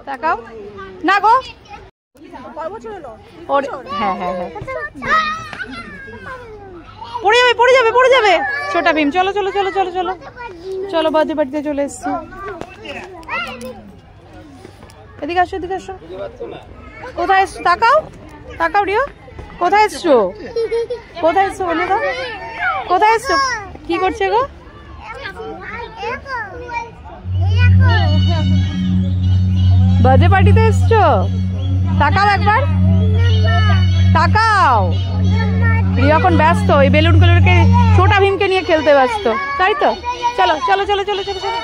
তাকাও না গো। হ্যাঁ হ্যাঁ হ্যাঁ পড়ে যাবে ছোটা ভীম। চলো চলো চলো চলো চলো চলো বার্থডে পার্টিতে চলে এসছি। এদিকে আসো এদিকে আসো। কোথায় এসছো? তাকাও তাকাও রিও, কোথায় এসছো? কোথায় এসছো বলে দাও, কোথায় এসছো? কি করছে গো? বার্থডে পার্টিতে এসছো? তাকাও একবার, তাকাও। রিও এখন ব্যস্ত, এই বেলুনগুলোকে ছোটা ভীমকে নিয়ে খেলতে ব্যস্ত, তাই তো? চলো চলো চলো চলো চলো চলো।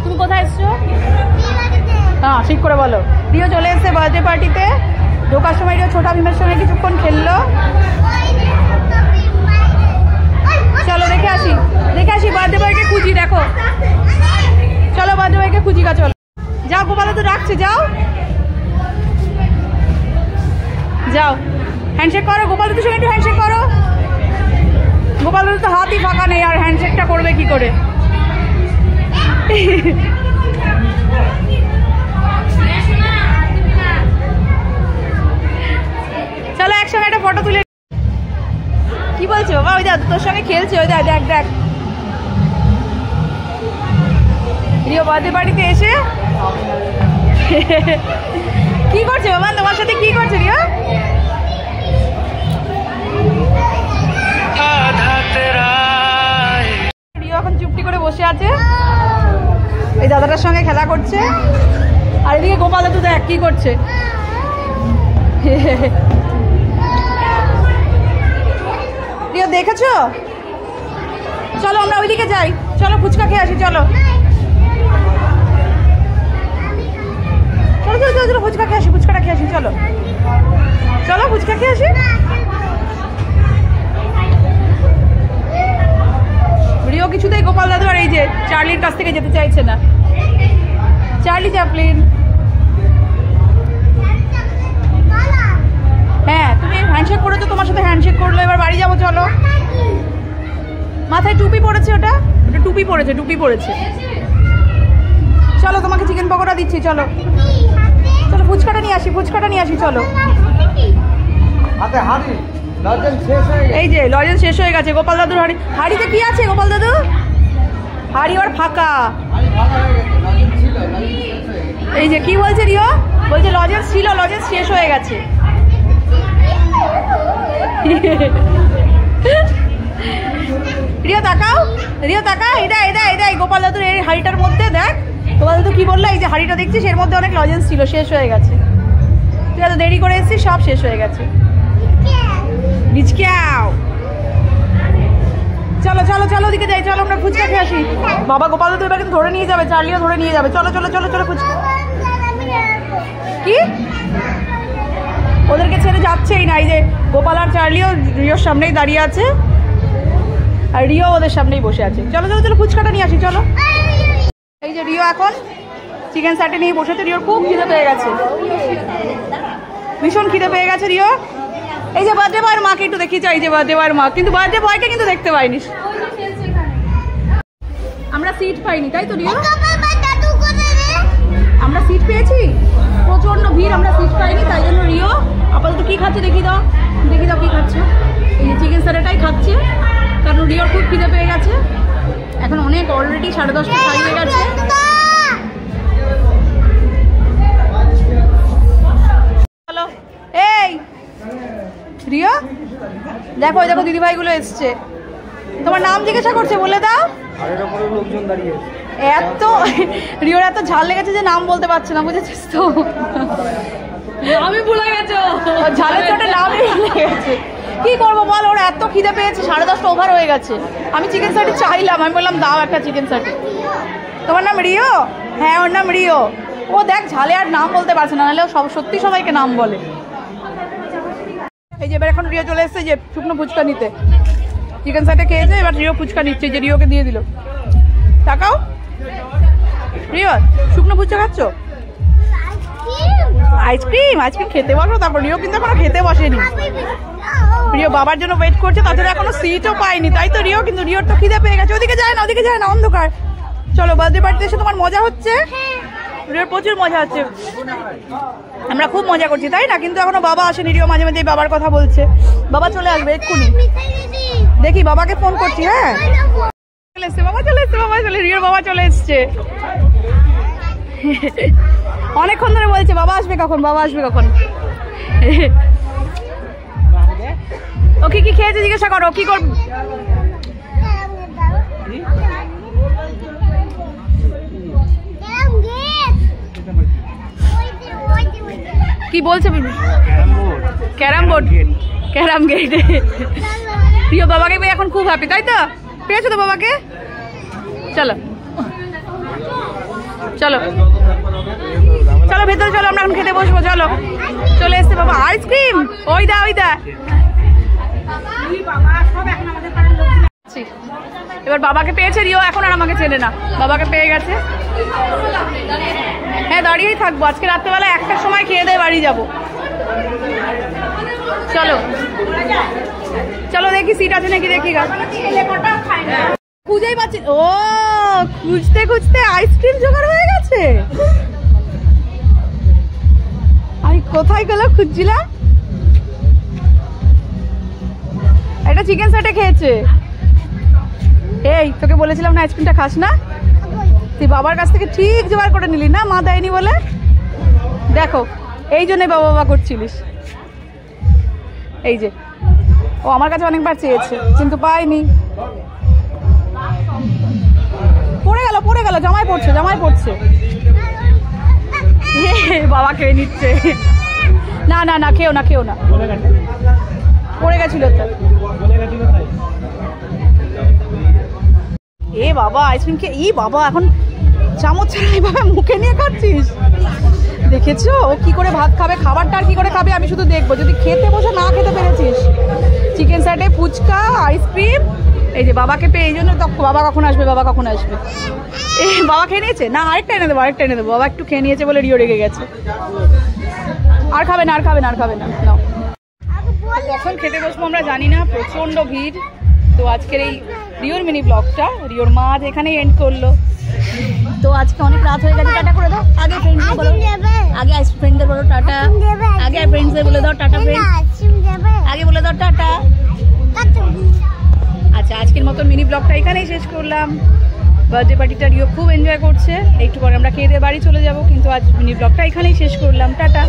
তুমি কোথায় এসছো? হ্যাঁ ঠিক করে বলো। রিও চলে এসছে বার্থডে পার্টিতে। ঢোকার সময় রিও ছোটা ভীমের সঙ্গে কিছুক্ষণ খেললো। চলো দেখে আসি বার্থডে বয়কে খুঁজি। দেখো চলো বার্থডে বয়কে খুঁজি গা। চলো যাও, গোপাল তো রাখছে, যাও যাও হ্যান্ডশেক করো। গোপাল দাদুর সঙ্গে একটু হ্যান্ডশেক করো। গোপাল দাদু তো হাতই ফাঁকা নেই, আর হ্যান্ডশেকটা করবে কি করে? চলো একসঙ্গে একটা ফটো তুলে। কি বলছো বাবা? ওই দেখ তোর সঙ্গে খেলছে, ওই দেখ দেখ দেখ। রিও বার্থডে পার্টিতে এসে কি করছে বাবা? তোমার সাথে কি করছে রিও? রিও এখন চুপটি করে বসে আছে, এই দাদাটার সঙ্গে খেলা করছে। আর এদিকে গোপাল দাদু দেখ কি করছে। রিও দেখেছো? চলো আমরা ওইদিকে যাই, চলো ফুচকা খেয়ে আসি। চলো চলো চলো চলো ফুচকা খেয়ে আসি, ফুচকাটা খেয়ে আসি। চলো চলো ফুচকা খেয়ে আসি। রিও কিছুতেই গোপাল দাদু আর এই যে চার্লির কাছ থেকে যেতে চাইছে না। চার্লি চ্যাপলিন, হ্যাঁ তুমি হ্যান্ডশেক করেছো, তোমার সাথে হ্যান্ডশেক করলো। এবার বাড়ি যাবো চলো। মাথায় টুপি পড়েছে, ওটা টুপি পড়েছে, টুপি পড়েছে। চলো তোমাকে চিকেন পকোড়া দিচ্ছি। চলো চলো ফুচকাটা নিয়ে আসি, ফুচকাটা নিয়ে আসি। চলো এই যে লজেন্স শেষ হয়ে গেছে। গোপাল দাদুর হাড়িতে কি আছে? গোপাল দাদু হাড়ি আর ফাঁকা। এই যে কি বলছে রিও? বলছে লজেন্স ছিল, লজেন্স শেষ হয়ে গেছে। রিও তাকাও, রিও তাকা। এটা এটা এটা গোপাল দাদুর এই হাড়িটার মধ্যে দেখ। গোপাল দাদু কি বললো? এই যে হাড়িটা দেখছিস, এর মধ্যে অনেক লজেন্স ছিল, শেষ হয়ে গেছে। তুই এত দেরি করে এসেছিস, সব শেষ হয়ে গেছে। চলো চলো চলো ওদিকে যাই। চলো আমরা ফুচকা খেয়ে আসি। বাবা গোপাল দাদু এবার কিন্তু ধরে নিয়ে যাবে, চার্লিও ধরে নিয়ে যাবে। চলো চলো চলো চলো ফুচকা। কি ওদেরকে ছেড়ে যাচ্ছেই না। এই যে গোপাল আর চার্লিও রিওর সামনেই দাঁড়িয়ে আছে, আর রিও ওদের সামনেই বসে আছে। চলো চলো চলো ফুচকাটা নিয়ে আসি। চলো এই যে রিও এখন চিকেন স্যাটে নিয়ে বসেছে। রিওর খুব খিদে পেয়ে গেছে, ভীষণ খিদে পেয়ে গেছে রিও। এই যে বার্থডে বয়ের মাকে একটু দেখি চাই, যে বার্থডে বয়ের মা, কিন্তু বার্থডে বয়কে কিন্তু দেখতে পাইনি আমরা। সিট পাইনি তাই তো রিও? আমরা সিট পেয়েছি, প্রচন্ড ভিড়, আমরা সিট পাইনি। তাই জন্য রিও আপাতত কি খাচ্ছে দেখি দাও, দেখি দাও কি খাচ্ছে। এই যে চিকেন স্যাটেটাই খাচ্ছে, কারণ রিওর খুব খিদে পেয়ে গেছে। এখন অনেক অলরেডি 10:30 হয়ে গেছে। হ্যালো এই রিও দেখো, ওই দেখো দিদিভাইগুলো এসছে। তোমার নাম জিজ্ঞাসা করছে, বলে দাও। এত রিওর এত ঝাল লেগেছে যে নাম বলতে পারছে না, বুঝেছিস তো? আমি ভুলে গেছো, ঝালের চোটে নামই ভুলে গেছে। কি করবো বল, ওর এত খিদে পেয়েছে, 10:30 ওভার হয়ে গেছে। আমি চিকেন স্যাটি চাইলাম, আমি বললাম দাও একটা চিকেন স্যাটি। তোমার নাম রিও? হ্যাঁ ওর নাম রিও। ও দেখ ঝালে আর নাম বলতে পারছে না, নাহলে ও সত্যি সবাইকে নাম বলে। এই যে এবার এখন রিও চলে এসছে যে শুকনো ফুচকা নিতে। চিকেন স্যাটে খেয়েছে, এবার রিও ফুচকা নিচ্ছে, যে রিওকে দিয়ে দিল। তাকাও রিও, শুকনো ফুচকা খাচ্ছ? আইসক্রিম, আইসক্রিম খেতে বসো। তারপর রিও কিন্তু এখনো খেতে বসেনি। রিও বাবার জন্য ওয়েট করছে, তাছাড়া এখনো সিটও পাইনি, তাই তো রিও? কিন্তু রিওর তো খিদে পেয়ে গেছে। ওদিকে যায় না, ওদিকে যায় না, অন্ধকার। চলো বার্থডে পার্টিতে এসে তোমার মজা হচ্ছে? রিওর প্রচুর মজা হচ্ছে, আমরা খুব মজা করছি তাই না? কিন্তু এখনো বাবা আসেনি, রিও মাঝে মাঝে বাবার কথা বলছে। বাবা চলে আসবে এক্ষুনি, দেখি বাবাকে ফোন করছি। হ্যাঁ চলে এসছে বাবা, চলে এসছে বাবা, চলে রিওর বাবা চলে এসছে। অনেকক্ষণ ধরে বলছে বাবা আসবে কখন, বাবা আসবে কখন। ও কি কি খেয়েছে জিজ্ঞাসা করো, কি করব? কি বলছে? Carrom board, carrom gate. প্রিয় বাবাকে পেয়ে এখন খুব হ্যাপি, তাই তো? পেয়েছো তো বাবাকে? চলো চলো চলো ভেতরে চলো, আমরা এখন খেতে বসবো। চলো চলে এসছে বাবা, আইসক্রিম। ওই দা ওই দা। এবার বাবাকে পেয়েছে রিও, এখন আর আমাকে চেনে না, বাবাকে পেয়ে গেছে। হ্যাঁ দাঁড়িয়েই থাকবো, আজকে রাত্রেবেলা 1টার সময় খেয়ে দিয়ে বাড়ি যাবো। চলো চলো দেখি সিট আছে নাকি, দেখি গা। খুঁজেই পাচ্ছি। ও খুঁজতে খুঁজতে আইসক্রিম জোগাড় হয়ে গেছে। আমি কোথায় গেল খুঁজছিলাম, এটা চিকেন সেটে খেয়েছে। এই তোকে বলেছিলাম না আইসক্রিমটা খাস না, তুই বাবার কাছ থেকে ঠিক জোগাড় করে নিলি না, মা দেয়নি বলে। দেখো এই জন্যই বাবা বাবা করছিলিস। এই যে ও আমার কাছে অনেকবার চেয়েছে কিন্তু পাইনি। পড়ে গেল, জামাই পড়ছে, জামাই পড়ছে। বাবা খেয়ে নিচ্ছে। না না না, খেও না, খেও না, পড়ে গেছিল তো। এ বাবা আইসক্রিম খেয়ে, ই বাবা এখন চামচ ছাড়া এইভাবে মুখে নিয়ে খাচ্ছিস, দেখেছো ও কি করে ভাত খাবে, খাবারটা আর কি করে খাবে আমি শুধু দেখবো। যদি খেতে বসে না খেতে পেরেছিস, চিকেন স্যাটে ফুচকা আইসক্রিম। এই যে বাবাকে পেয়ে, এই জন্য তো বাবা কখন আসবে, বাবা কখন আসবে। এ বাবা খেয়ে নিয়েছে না, আরেকটা এনে দেবো, আরেকটা এনে দেবো। বাবা একটু খেয়ে নিয়েছে বলে রিও রেগে গেছে। আর খাবে না, আর খাবে না, আর খাবে না। কখন খেতে বসবো আমরা জানি না, প্রচন্ড ভিড়। তো আজকের এই রিওর মিনি ব্লগটা রিওর মা এখানেই এন্ড করলো। তো আজকে অনেক রাত হয়ে গেছে, টাটা করে দাও। আগে ফ্রেন্ডদের বলো, আগে ফ্রেন্ডদের বলো টাটা, আগে ফ্রেন্ডসদের বলে দাও টাটা, ফ্রেন্ড আগে বলে দাও টাটা। আচ্ছা আজকের মতো মিনি ব্লগটা এখানেই শেষ করলাম। বার্থডে পার্টিটা রিও খুব এনজয় করছে, একটু পরে আমরা খেয়ে দিয়ে বাড়ি চলে যাব। কিন্তু আজ মিনি ব্লগটা এখানেই শেষ করলাম, টাটা।